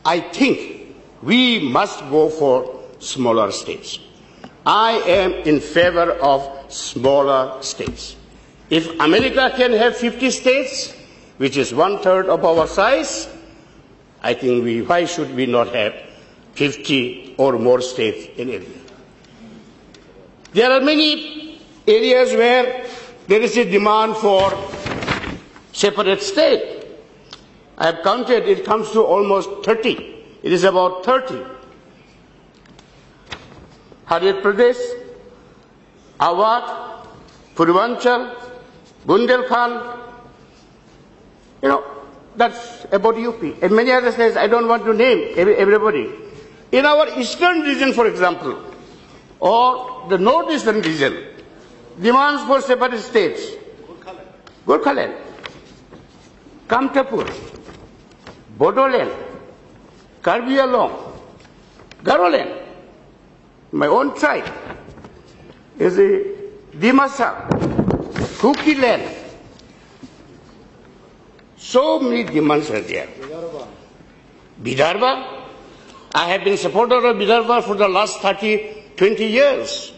I think we must go for smaller states. I am in favor of smaller states. If America can have 50 states, which is 1/3 of our size, I think why should we not have 50 or more states in India? There are many areas where there is a demand for separate state. I have counted, it comes to almost 30. It is about 30. Madhya Pradesh, Awadh, Purvanchal, Bundelkhand, that's about UP. And many other states, I don't want to name everybody. In our eastern region, for example, or the northeastern region, demands for separate states. Gorkhaland, Kamtapur, Bodoland, Karbi Anglong, Garoland, my own tribe, is a Dimasa, Kukiland. So many demands are there. Vidarbha. I have been supporter of Vidarbha for the last 20 years.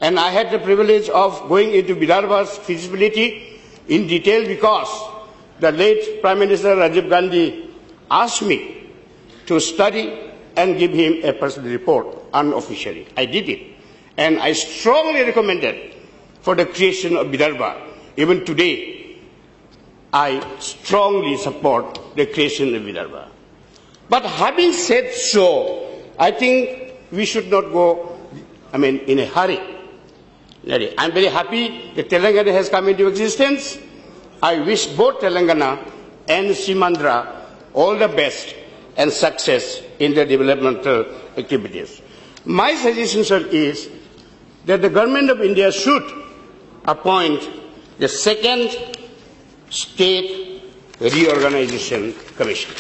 And I had the privilege of going into Vidarbha's feasibility in detail because the late Prime Minister Rajiv Gandhi asked me to study and give him a personal report unofficially. I did it. And I strongly recommended for the creation of Vidarbha. Even today, I strongly support the creation of Vidarbha. But having said so, I think we should not go, in a hurry. I'm very happy that Telangana has come into existence. I wish both Telangana and Simandra all the best and success in their developmental activities. My suggestion, sir, is that the government of India should appoint the second State Reorganization Commission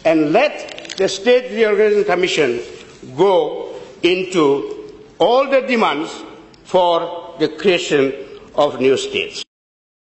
and let the State Reorganization Commission go into all the demands for the creation of new states.